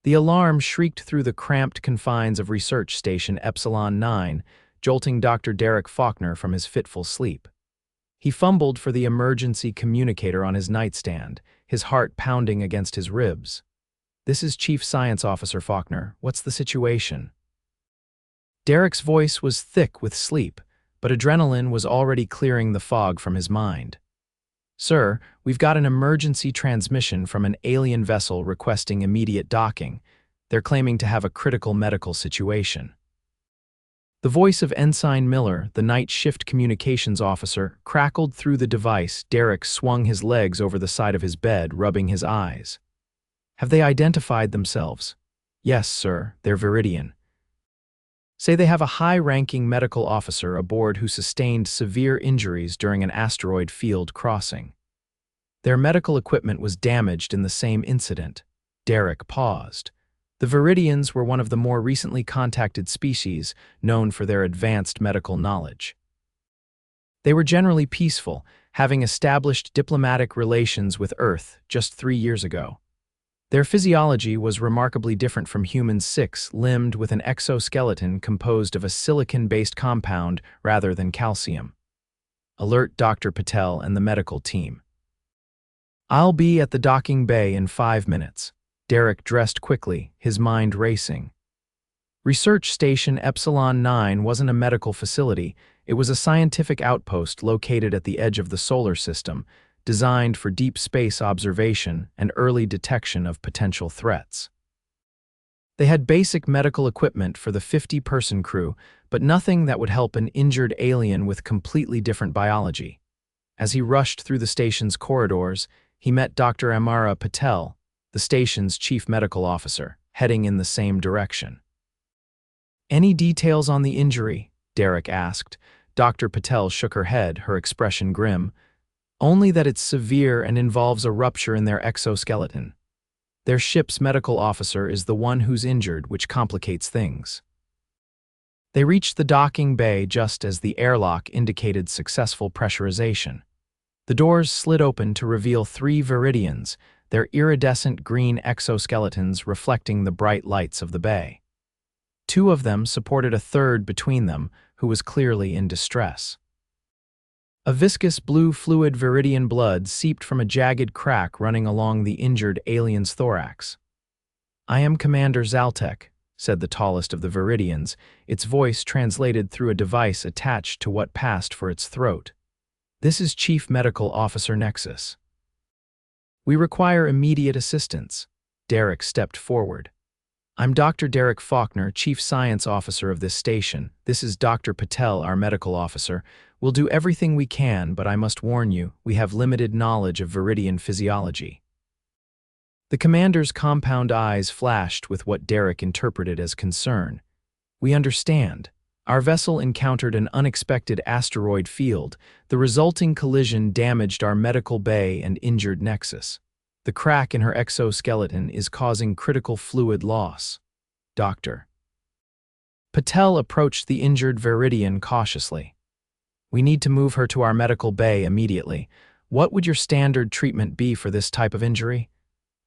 The alarm shrieked through the cramped confines of Research Station Epsilon 9, jolting Dr. Derek Faulkner from his fitful sleep. He fumbled for the emergency communicator on his nightstand, his heart pounding against his ribs. "This is Chief Science Officer Faulkner. What's the situation?" Derek's voice was thick with sleep, but adrenaline was already clearing the fog from his mind. "Sir, we've got an emergency transmission from an alien vessel requesting immediate docking. They're claiming to have a critical medical situation." The voice of Ensign Miller, the night shift communications officer, crackled through the device. Derek swung his legs over the side of his bed, rubbing his eyes. "Have they identified themselves?" "Yes, sir, they're Veridian. Say they have a high-ranking medical officer aboard who sustained severe injuries during an asteroid field crossing. Their medical equipment was damaged in the same incident." Derek paused. The Veridians were one of the more recently contacted species known for their advanced medical knowledge. They were generally peaceful, having established diplomatic relations with Earth just 3 years ago. Their physiology was remarkably different from humans, six-limbed with an exoskeleton composed of a silicon-based compound rather than calcium. "Alert Dr. Patel and the medical team." "I'll be at the docking bay in 5 minutes." Derek dressed quickly, his mind racing. Research Station Epsilon 9 wasn't a medical facility, it was a scientific outpost located at the edge of the solar system, designed for deep space observation and early detection of potential threats. They had basic medical equipment for the 50-person crew, but nothing that would help an injured alien with completely different biology. As he rushed through the station's corridors, he met Dr. Amara Patel, the station's chief medical officer, heading in the same direction. "Any details on the injury?" Derek asked. Dr. Patel shook her head, her expression grim. "Only that it's severe and involves a rupture in their exoskeleton. Their ship's medical officer is the one who's injured, which complicates things." They reached the docking bay just as the airlock indicated successful pressurization. The doors slid open to reveal 3 Veridians, their iridescent green exoskeletons reflecting the bright lights of the bay. 2 of them supported a third between them, who was clearly in distress. A viscous blue fluid Veridian blood seeped from a jagged crack running along the injured alien's thorax. "I am Commander Zaltek," said the tallest of the Veridians, its voice translated through a device attached to what passed for its throat. "This is Chief Medical Officer Nexus. We require immediate assistance." Derek stepped forward. "I'm Dr. Derek Faulkner, Chief Science Officer of this station. This is Dr. Patel, our medical officer. We'll do everything we can, but I must warn you, we have limited knowledge of Veridian physiology." The commander's compound eyes flashed with what Derek interpreted as concern. "We understand. Our vessel encountered an unexpected asteroid field. The resulting collision damaged our medical bay and injured Nexus. The crack in her exoskeleton is causing critical fluid loss. Doctor." Patel approached the injured Veridian cautiously. "We need to move her to our medical bay immediately. What would your standard treatment be for this type of injury?"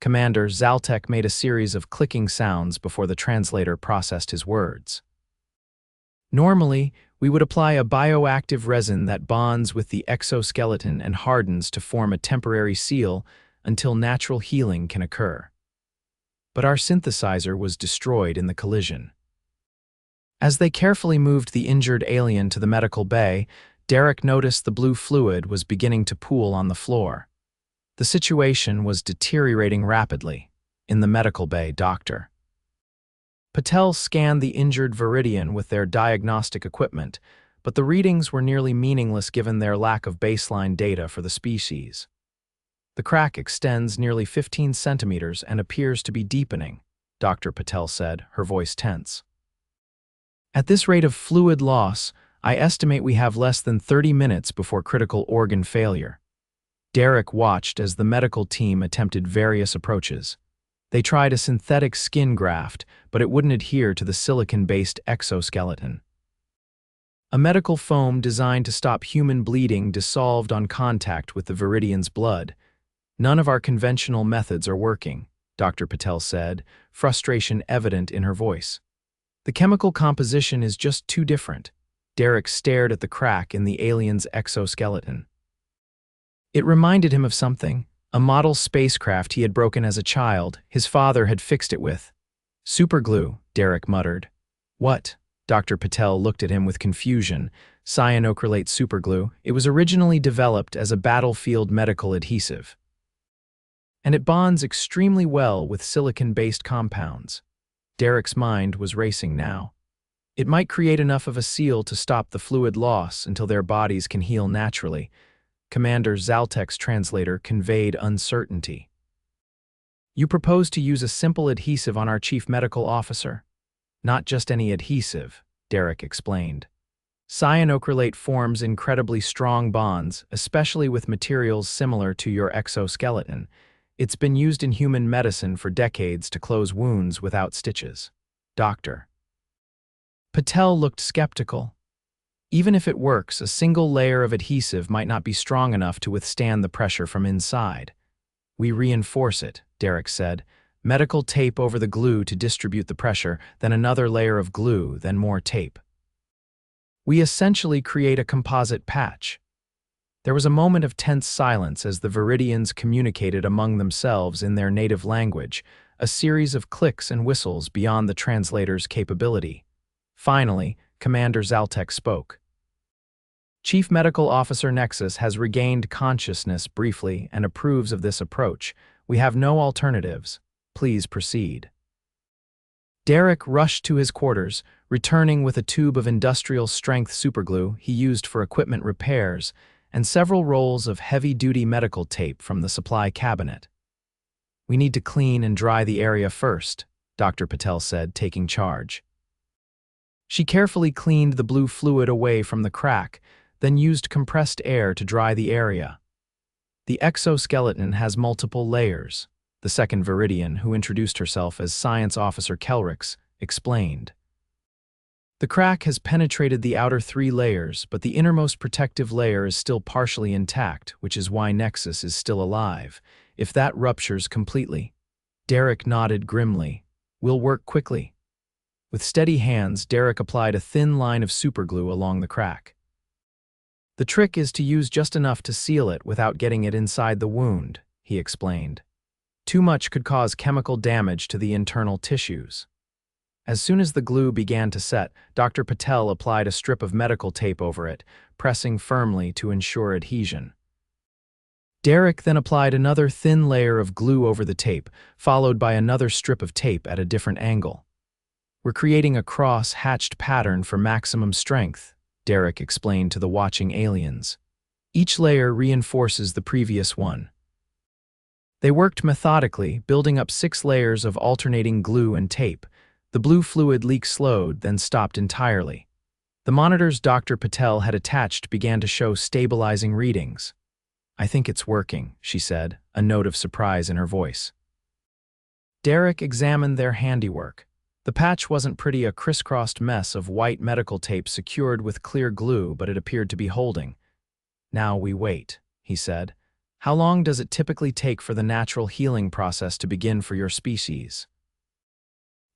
Commander Zaltek made a series of clicking sounds before the translator processed his words. "Normally, we would apply a bioactive resin that bonds with the exoskeleton and hardens to form a temporary seal until natural healing can occur. But our synthesizer was destroyed in the collision." As they carefully moved the injured alien to the medical bay, Derek noticed the blue fluid was beginning to pool on the floor. The situation was deteriorating rapidly. "In the medical bay, Doctor." Patel scanned the injured Veridian with their diagnostic equipment, but the readings were nearly meaningless given their lack of baseline data for the species. "The crack extends nearly 15 centimeters and appears to be deepening," Dr. Patel said, her voice tense. "At this rate of fluid loss, I estimate we have less than 30 minutes before critical organ failure." Derek watched as the medical team attempted various approaches. They tried a synthetic skin graft, but it wouldn't adhere to the silicon-based exoskeleton. A medical foam designed to stop human bleeding dissolved on contact with the Veridian's blood. "None of our conventional methods are working," Dr. Patel said, frustration evident in her voice. The chemical composition is just too different. Derek stared at the crack in the alien's exoskeleton. It reminded him of something, a model spacecraft he had broken as a child. His father had fixed it with superglue, Derek muttered. What? Dr. Patel looked at him with confusion. Cyanocrylate superglue. It was originally developed as a battlefield medical adhesive. And it bonds extremely well with silicon-based compounds. Derek's mind was racing now. It might create enough of a seal to stop the fluid loss until their bodies can heal naturally. Commander Zaltek's translator conveyed uncertainty. You propose to use a simple adhesive on our chief medical officer. Not just any adhesive, Derek explained. Cyanocrylate forms incredibly strong bonds, especially with materials similar to your exoskeleton. It's been used in human medicine for decades to close wounds without stitches. Dr. Patel looked skeptical. Even if it works, a single layer of adhesive might not be strong enough to withstand the pressure from inside. We reinforce it, Derek said. Medical tape over the glue to distribute the pressure, then another layer of glue, then more tape. We essentially create a composite patch. There was a moment of tense silence as the Veridians communicated among themselves in their native language, a series of clicks and whistles beyond the translator's capability. Finally, Commander Zaltek spoke. Chief Medical Officer Nexus has regained consciousness briefly and approves of this approach. We have no alternatives. Please proceed. Derek rushed to his quarters, returning with a tube of industrial-strength superglue he used for equipment repairs and several rolls of heavy-duty medical tape from the supply cabinet. We need to clean and dry the area first, Dr. Patel said, taking charge. She carefully cleaned the blue fluid away from the crack, then used compressed air to dry the area. The exoskeleton has multiple layers, the second Veridian, who introduced herself as Science Officer Kelrix, explained. The crack has penetrated the outer 3 layers, but the innermost protective layer is still partially intact, which is why Nexus is still alive. If that ruptures completely. Derek nodded grimly. We'll work quickly. With steady hands, Derek applied a thin line of superglue along the crack. The trick is to use just enough to seal it without getting it inside the wound, he explained. Too much could cause chemical damage to the internal tissues. As soon as the glue began to set, Dr. Patel applied a strip of medical tape over it, pressing firmly to ensure adhesion. Derek then applied another thin layer of glue over the tape, followed by another strip of tape at a different angle. We're creating a cross-hatched pattern for maximum strength, Derek explained to the watching aliens. Each layer reinforces the previous one. They worked methodically, building up 6 layers of alternating glue and tape. The blue fluid leak slowed, then stopped entirely. The monitors Dr. Patel had attached began to show stabilizing readings. I think it's working, she said, a note of surprise in her voice. Derek examined their handiwork. The patch wasn't pretty, a crisscrossed mess of white medical tape secured with clear glue, but it appeared to be holding. Now we wait, he said. How long does it typically take for the natural healing process to begin for your species?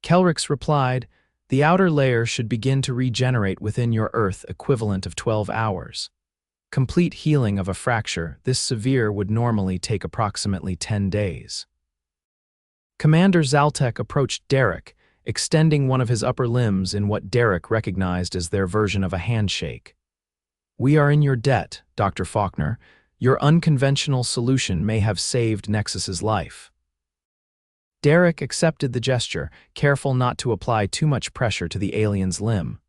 Kelrix replied, the outer layer should begin to regenerate within your Earth equivalent of 12 hours. Complete healing of a fracture this severe would normally take approximately 10 days. Commander Zaltek approached Derek, extending one of his upper limbs in what Derek recognized as their version of a handshake. We are in your debt, Dr. Faulkner. Your unconventional solution may have saved Nexus's life. Derek accepted the gesture, careful not to apply too much pressure to the alien's limb.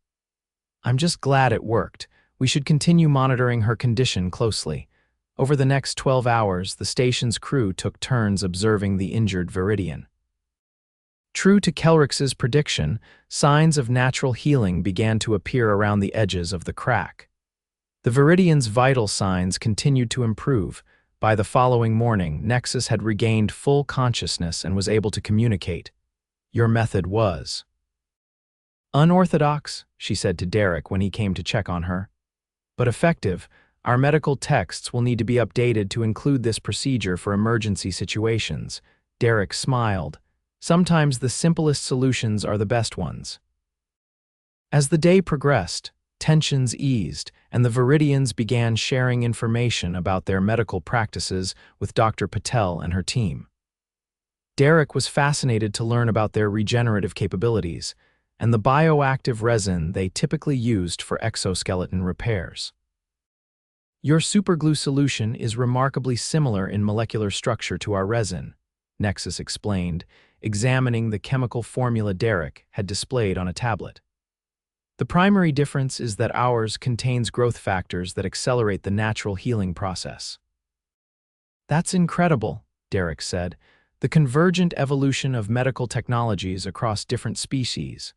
I'm just glad it worked. We should continue monitoring her condition closely. Over the next 12 hours, the station's crew took turns observing the injured Veridian. True to Kelrix's prediction, signs of natural healing began to appear around the edges of the crack. The Veridian's vital signs continued to improve. By the following morning, Nexus had regained full consciousness and was able to communicate. Your method was unorthodox, she said to Derek when he came to check on her. But effective. Our medical texts will need to be updated to include this procedure for emergency situations. Derek smiled. Sometimes the simplest solutions are the best ones. As the day progressed, tensions eased, and the Veridians began sharing information about their medical practices with Dr. Patel and her team. Derek was fascinated to learn about their regenerative capabilities and the bioactive resin they typically used for exoskeleton repairs. Your superglue solution is remarkably similar in molecular structure to our resin, Nexus explained, examining the chemical formula Derek had displayed on a tablet. The primary difference is that ours contains growth factors that accelerate the natural healing process. That's incredible, Derek said. The convergent evolution of medical technologies across different species.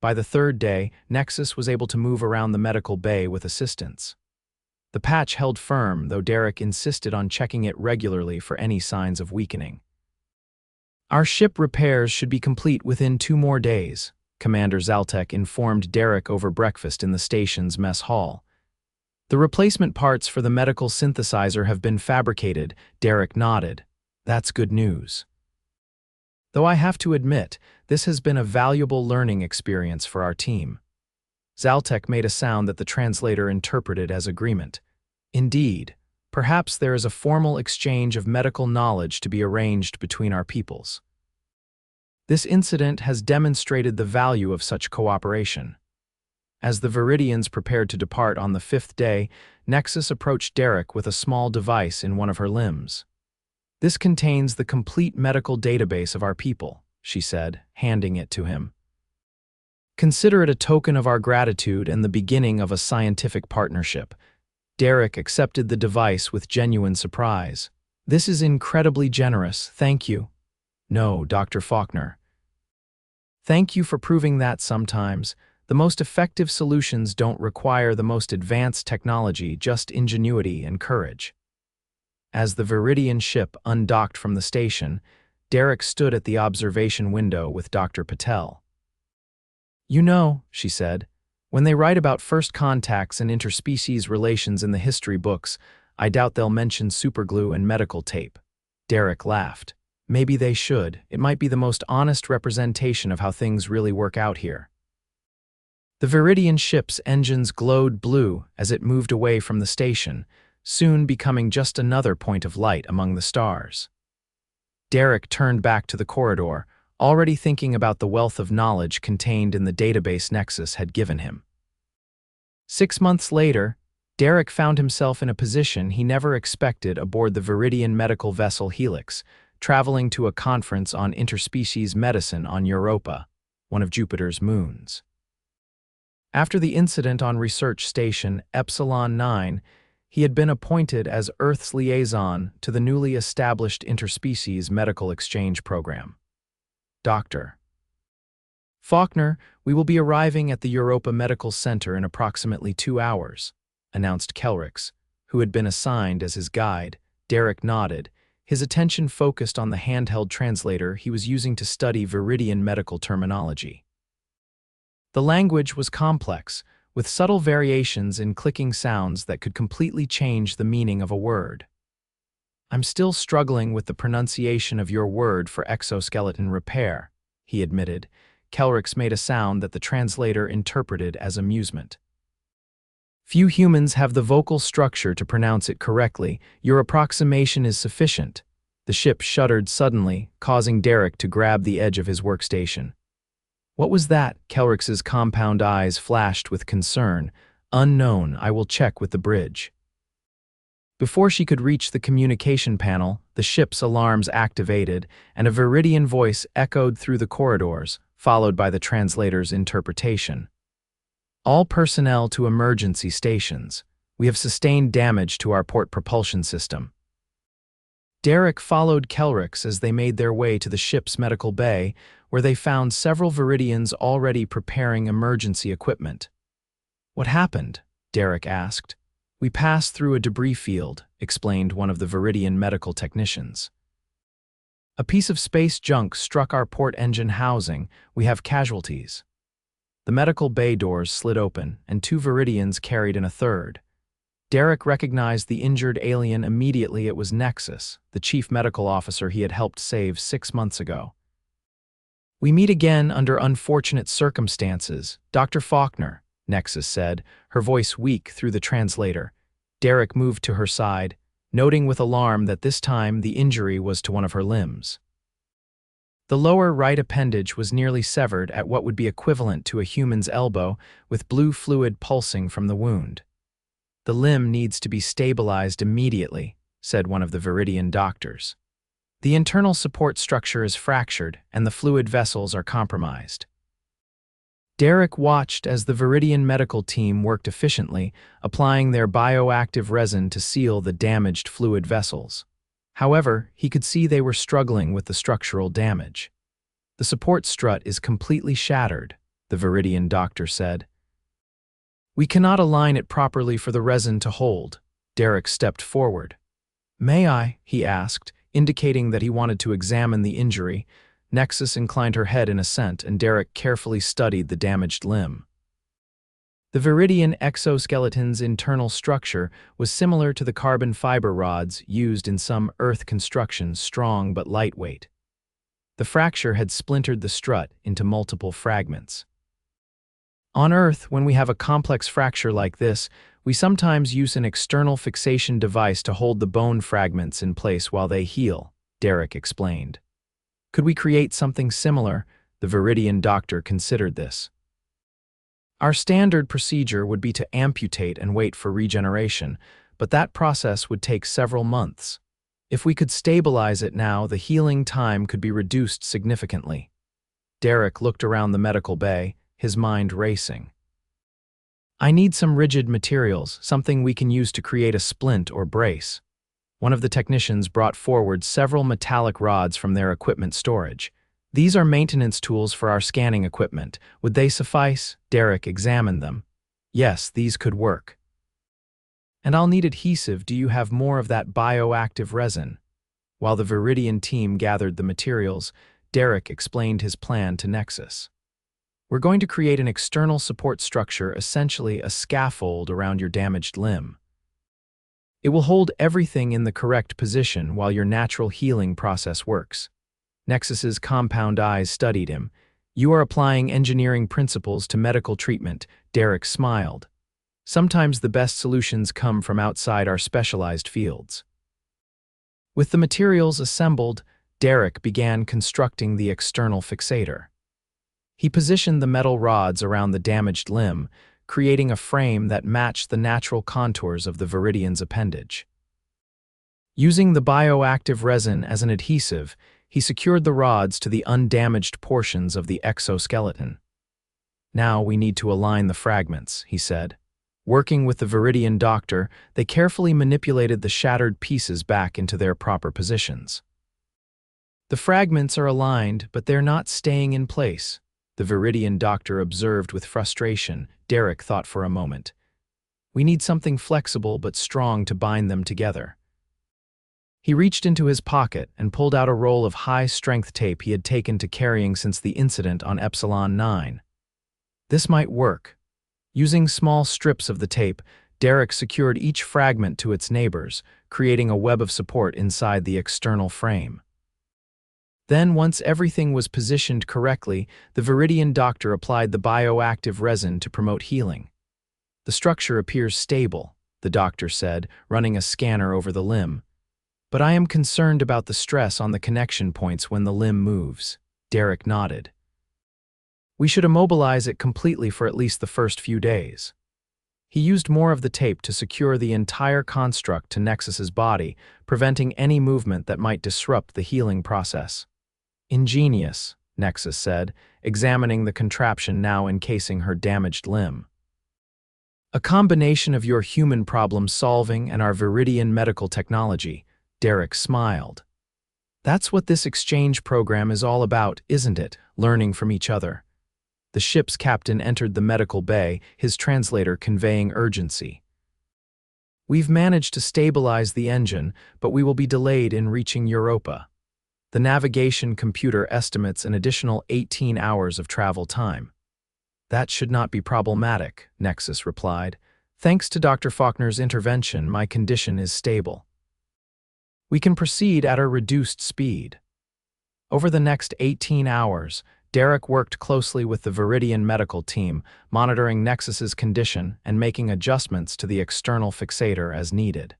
By the third day, Nexus was able to move around the medical bay with assistance. The patch held firm, though Derek insisted on checking it regularly for any signs of weakening. Our ship repairs should be complete within 2 more days, Commander Zaltek informed Derek over breakfast in the station's mess hall. The replacement parts for the medical synthesizer have been fabricated, Derek nodded. That's good news. Though I have to admit, this has been a valuable learning experience for our team. Zaltek made a sound that the translator interpreted as agreement. Indeed, perhaps there is a formal exchange of medical knowledge to be arranged between our peoples. This incident has demonstrated the value of such cooperation. As the Veridians prepared to depart on the 5th day, Nexus approached Derek with a small device in one of her limbs. This contains the complete medical database of our people, she said, handing it to him. Consider it a token of our gratitude and the beginning of a scientific partnership. Derek accepted the device with genuine surprise. This is incredibly generous, thank you. No, Dr. Faulkner. Thank you for proving that sometimes. The most effective solutions don't require the most advanced technology, just ingenuity and courage. As the Veridian ship undocked from the station, Derek stood at the observation window with Dr. Patel. You know, she said, when they write about first contacts and interspecies relations in the history books, I doubt they'll mention superglue and medical tape. Derek laughed. Maybe they should. It might be the most honest representation of how things really work out here. The Veridian ship's engines glowed blue as it moved away from the station, soon becoming just another point of light among the stars. Derek turned back to the corridor, already thinking about the wealth of knowledge contained in the database Nexus had given him. 6 months later, Derek found himself in a position he never expected aboard the Veridian medical vessel Helix, traveling to a conference on interspecies medicine on Europa, one of Jupiter's moons. After the incident on Research Station Epsilon 9, he had been appointed as Earth's liaison to the newly established interspecies medical exchange program. Dr. Faulkner, we will be arriving at the Europa Medical Center in approximately 2 hours, announced Kelrix, who had been assigned as his guide. Derek nodded, his attention focused on the handheld translator he was using to study Veridian medical terminology. The language was complex, with subtle variations in clicking sounds that could completely change the meaning of a word. I'm still struggling with the pronunciation of your word for exoskeleton repair, he admitted. Kelrix made a sound that the translator interpreted as amusement. Few humans have the vocal structure to pronounce it correctly. Your approximation is sufficient. The ship shuddered suddenly, causing Derek to grab the edge of his workstation. What was that? Kelrix's compound eyes flashed with concern. Unknown, I will check with the bridge. Before she could reach the communication panel, the ship's alarms activated, and a Veridian voice echoed through the corridors, followed by the translator's interpretation. All personnel to emergency stations. We have sustained damage to our port propulsion system. Derek followed Kelrix as they made their way to the ship's medical bay, where they found several Veridians already preparing emergency equipment. What happened? Derek asked. We passed through a debris field, explained one of the Veridian medical technicians. A piece of space junk struck our port engine housing. We have casualties. The medical bay doors slid open, and 2 Veridians carried in a third. Derek recognized the injured alien immediately. It was Nexus, the chief medical officer he had helped save 6 months ago. "We meet again under unfortunate circumstances, Dr. Faulkner," Nexus said, her voice weak through the translator. Derek moved to her side, noting with alarm that this time the injury was to one of her limbs. The lower right appendage was nearly severed at what would be equivalent to a human's elbow, with blue fluid pulsing from the wound. "The limb needs to be stabilized immediately," said one of the Veridian doctors. "The internal support structure is fractured and the fluid vessels are compromised." Derek watched as the Veridian medical team worked efficiently, applying their bioactive resin to seal the damaged fluid vessels. However, he could see they were struggling with the structural damage. "The support strut is completely shattered," the Veridian doctor said. "We cannot align it properly for the resin to hold." Derek stepped forward. "May I?" he asked, indicating that he wanted to examine the injury. Nexus inclined her head in assent, and Derek carefully studied the damaged limb. The Veridian exoskeleton's internal structure was similar to the carbon fiber rods used in some Earth constructions, strong but lightweight. The fracture had splintered the strut into multiple fragments. "On Earth, when we have a complex fracture like this, we sometimes use an external fixation device to hold the bone fragments in place while they heal," Derek explained. "Could we create something similar?" The Veridian doctor considered this. "Our standard procedure would be to amputate and wait for regeneration, but that process would take several months. If we could stabilize it now, the healing time could be reduced significantly." Derek looked around the medical bay, his mind racing. "I need some rigid materials, something we can use to create a splint or brace." One of the technicians brought forward several metallic rods from their equipment storage. "These are maintenance tools for our scanning equipment. Would they suffice?" Derek examined them. "Yes, these could work." "And I'll need adhesive. Do you have more of that bioactive resin?" While the Veridian team gathered the materials, Derek explained his plan to Nexus. "We're going to create an external support structure, essentially a scaffold around your damaged limb. It will hold everything in the correct position while your natural healing process works." Nexus's compound eyes studied him. "You are applying engineering principles to medical treatment," Derek smiled. "Sometimes the best solutions come from outside our specialized fields." With the materials assembled, Derek began constructing the external fixator. He positioned the metal rods around the damaged limb, creating a frame that matched the natural contours of the Veridian's appendage. Using the bioactive resin as an adhesive, he secured the rods to the undamaged portions of the exoskeleton. "Now we need to align the fragments," he said. Working with the Veridian doctor, they carefully manipulated the shattered pieces back into their proper positions. "The fragments are aligned, but they're not staying in place," the Veridian doctor observed with frustration. Derek thought for a moment. "We need something flexible but strong to bind them together." He reached into his pocket and pulled out a roll of high-strength tape he had taken to carrying since the incident on Epsilon 9. This might work. Using small strips of the tape, Derek secured each fragment to its neighbors, creating a web of support inside the external frame. Then, once everything was positioned correctly, the Veridian doctor applied the bioactive resin to promote healing. "The structure appears stable," the doctor said, running a scanner over the limb. "But I am concerned about the stress on the connection points when the limb moves." Derek nodded. "We should immobilize it completely for at least the first few days." He used more of the tape to secure the entire construct to Nexus's body, preventing any movement that might disrupt the healing process. "Ingenious," Nexus said, examining the contraption now encasing her damaged limb. "A combination of your human problem-solving and our Veridian medical technology," Derek smiled. "That's what this exchange program is all about, isn't it? Learning from each other." The ship's captain entered the medical bay, his translator conveying urgency. "We've managed to stabilize the engine, but we will be delayed in reaching Europa. The navigation computer estimates an additional 18 hours of travel time." "That should not be problematic," Nexus replied. Thanks to Dr. Faulkner's intervention, my condition is stable. We can proceed at a reduced speed. Over the next 18 hours, Derek worked closely with the Veridian medical team, monitoring Nexus's condition and making adjustments to the external fixator as needed.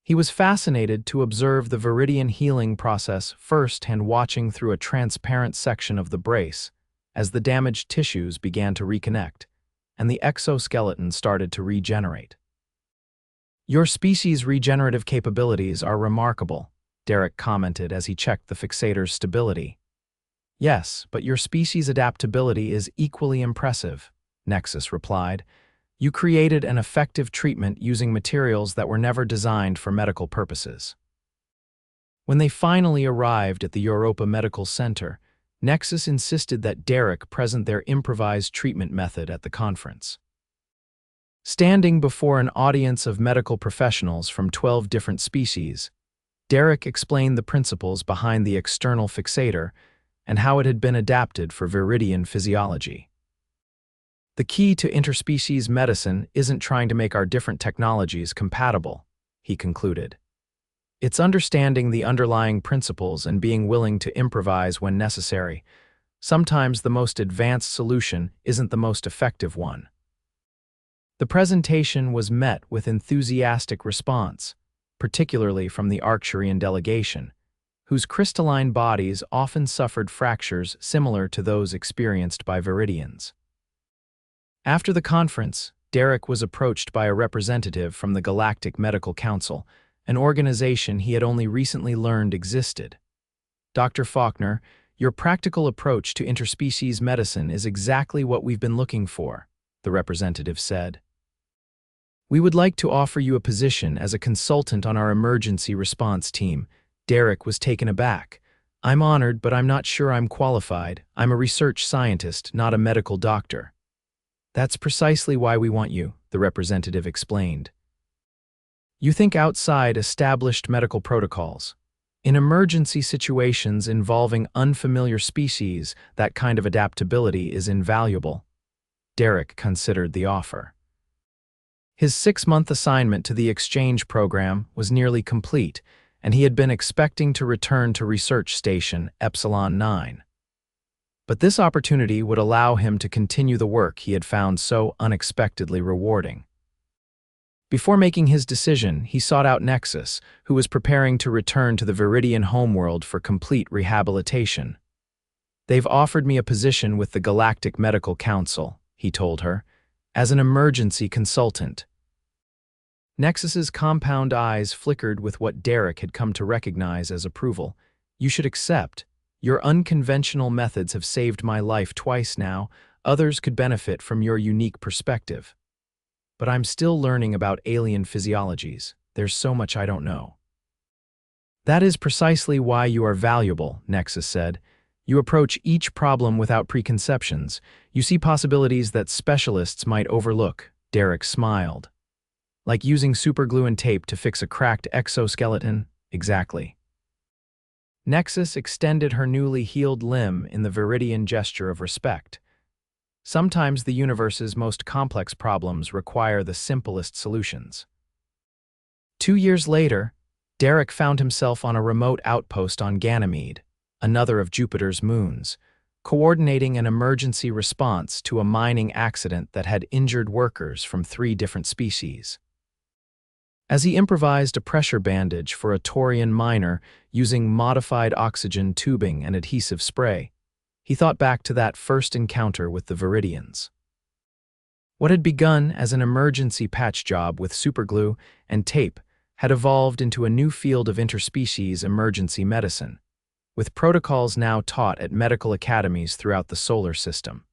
He was fascinated to observe the Veridian healing process firsthand, watching through a transparent section of the brace as the damaged tissues began to reconnect and the exoskeleton started to regenerate. "Your species' regenerative capabilities are remarkable," Derek commented as he checked the fixator's stability. "Yes, but your species' adaptability is equally impressive," Nexus replied. "You created an effective treatment using materials that were never designed for medical purposes." When they finally arrived at the Europa Medical Center, Nexus insisted that Derek present their improvised treatment method at the conference. Standing before an audience of medical professionals from 12 different species, Derek explained the principles behind the external fixator and how it had been adapted for Veridian physiology. "The key to interspecies medicine isn't trying to make our different technologies compatible," he concluded. "It's understanding the underlying principles and being willing to improvise when necessary. Sometimes the most advanced solution isn't the most effective one." The presentation was met with enthusiastic response, particularly from the Arcturian delegation, whose crystalline bodies often suffered fractures similar to those experienced by Veridians. After the conference, Derek was approached by a representative from the Galactic Medical Council, an organization he had only recently learned existed. "Dr. Faulkner, your practical approach to interspecies medicine is exactly what we've been looking for," the representative said. "We would like to offer you a position as a consultant on our emergency response team." Derek was taken aback. "I'm honored, but I'm not sure I'm qualified. I'm a research scientist, not a medical doctor." "That's precisely why we want you," the representative explained. "You think outside established medical protocols. In emergency situations involving unfamiliar species, that kind of adaptability is invaluable." Derek considered the offer. His 6-month assignment to the exchange program was nearly complete, and he had been expecting to return to Research Station Epsilon 9. But this opportunity would allow him to continue the work he had found so unexpectedly rewarding. Before making his decision, he sought out Nexus, who was preparing to return to the Veridian homeworld for complete rehabilitation. "They've offered me a position with the Galactic Medical Council," he told her, "as an emergency consultant." Nexus's compound eyes flickered with what Derek had come to recognize as approval. "You should accept. Your unconventional methods have saved my life twice now. Others could benefit from your unique perspective. But I'm still learning about alien physiologies. There's so much I don't know." "That is precisely why you are valuable," Nexus said. "You approach each problem without preconceptions. You see possibilities that specialists might overlook." Derek smiled. "Like using superglue and tape to fix a cracked exoskeleton?" "Exactly." Nexus extended her newly healed limb in the Veridian gesture of respect. Sometimes the universe's most complex problems require the simplest solutions. 2 years later, Derek found himself on a remote outpost on Ganymede, another of Jupiter's moons, coordinating an emergency response to a mining accident that had injured workers from 3 different species. As he improvised a pressure bandage for a Taurian miner using modified oxygen tubing and adhesive spray, he thought back to that first encounter with the Veridians. What had begun as an emergency patch job with superglue and tape had evolved into a new field of interspecies emergency medicine, with protocols now taught at medical academies throughout the solar system.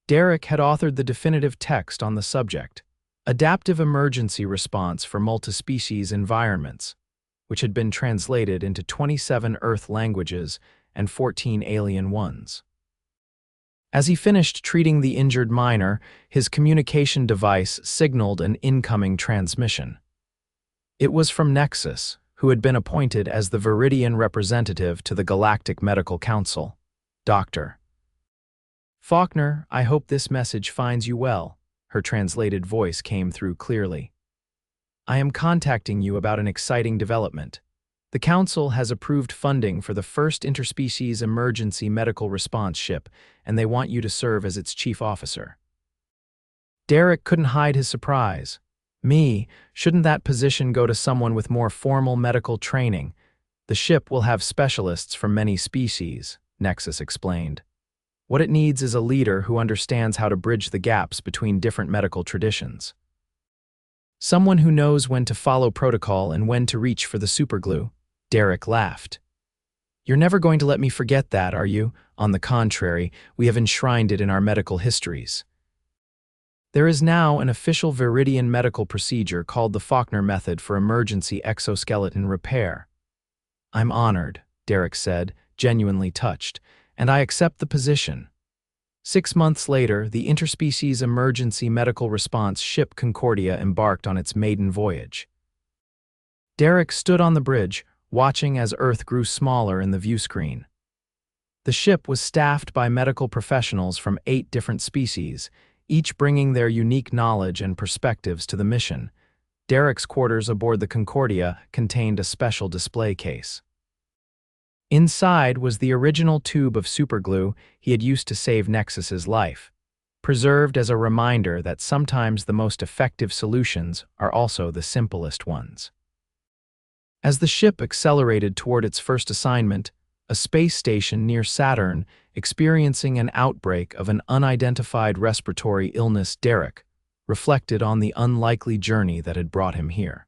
Derek had authored the definitive text on the subject, Adaptive Emergency Response for Multispecies Environments, which had been translated into 27 Earth languages and 14 alien ones. As he finished treating the injured miner, his communication device signaled an incoming transmission. It was from Nexus, who had been appointed as the Veridian representative to the Galactic Medical Council. "Dr. Faulkner, I hope this message finds you well," Her translated voice came through clearly. "I am contacting you about an exciting development. The Council has approved funding for the first interspecies emergency medical response ship, and they want you to serve as its chief officer." Derek couldn't hide his surprise. "Me? Shouldn't that position go to someone with more formal medical training? The ship will have specialists from many species," Nexus explained. "What it needs is a leader who understands how to bridge the gaps between different medical traditions. Someone who knows when to follow protocol and when to reach for the superglue." Derek laughed. "You're never going to let me forget that, are you? On the contrary, we have enshrined it in our medical histories. There is now an official Veridian medical procedure called the Faulkner method for emergency exoskeleton repair." "I'm honored," Derek said, genuinely touched, "and I accept the position." 6 months later, the interspecies emergency medical response ship Concordia embarked on its maiden voyage. Derek stood on the bridge, watching as Earth grew smaller in the viewscreen. The ship was staffed by medical professionals from 8 different species, each bringing their unique knowledge and perspectives to the mission. Derek's quarters aboard the Concordia contained a special display case. Inside was the original tube of superglue he had used to save Nexus's life, preserved as a reminder that sometimes the most effective solutions are also the simplest ones. As the ship accelerated toward its first assignment, a space station near Saturn experiencing an outbreak of an unidentified respiratory illness, Derek reflected on the unlikely journey that had brought him here.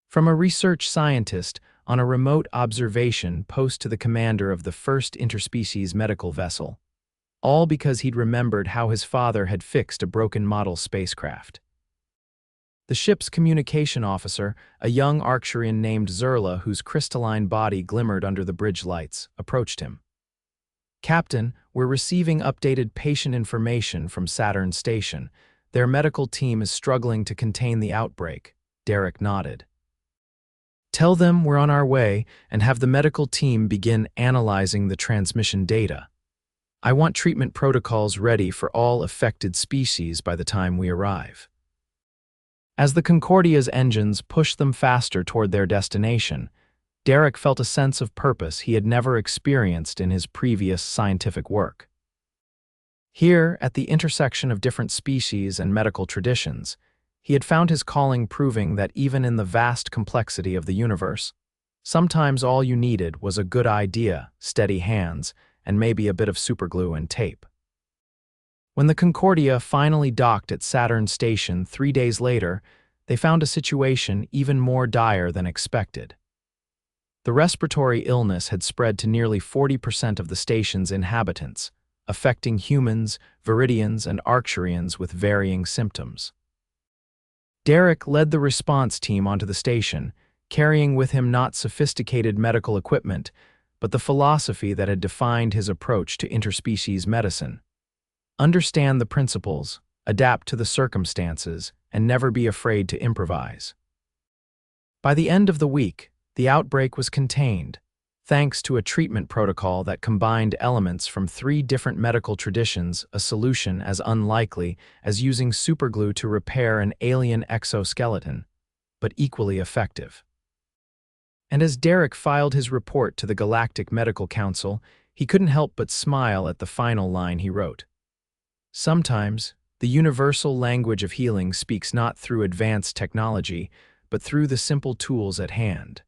From a research scientist on a remote observation post to the commander of the first interspecies medical vessel, all because he'd remembered how his father had fixed a broken model spacecraft. The ship's communication officer, a young Arcturian named Zerla whose crystalline body glimmered under the bridge lights, approached him. "Captain, we're receiving updated patient information from Saturn Station. Their medical team is struggling to contain the outbreak." Derek nodded. "Tell them we're on our way and have the medical team begin analyzing the transmission data. I want treatment protocols ready for all affected species by the time we arrive." As the Concordia's engines pushed them faster toward their destination, Derek felt a sense of purpose he had never experienced in his previous scientific work. Here, at the intersection of different species and medical traditions, he had found his calling, proving that even in the vast complexity of the universe, sometimes all you needed was a good idea, steady hands, and maybe a bit of superglue and tape. When the Concordia finally docked at Saturn Station 3 days later, they found a situation even more dire than expected. The respiratory illness had spread to nearly 40% of the station's inhabitants, affecting humans, Veridians, and Arcturians with varying symptoms. Derek led the response team onto the station, carrying with him not sophisticated medical equipment, but the philosophy that had defined his approach to interspecies medicine. Understand the principles, adapt to the circumstances, and never be afraid to improvise. By the end of the week, the outbreak was contained, thanks to a treatment protocol that combined elements from 3 different medical traditions, a solution as unlikely as using superglue to repair an alien exoskeleton, but equally effective. And as Derek filed his report to the Galactic Medical Council, he couldn't help but smile at the final line he wrote. "Sometimes, the universal language of healing speaks not through advanced technology, but through the simple tools at hand."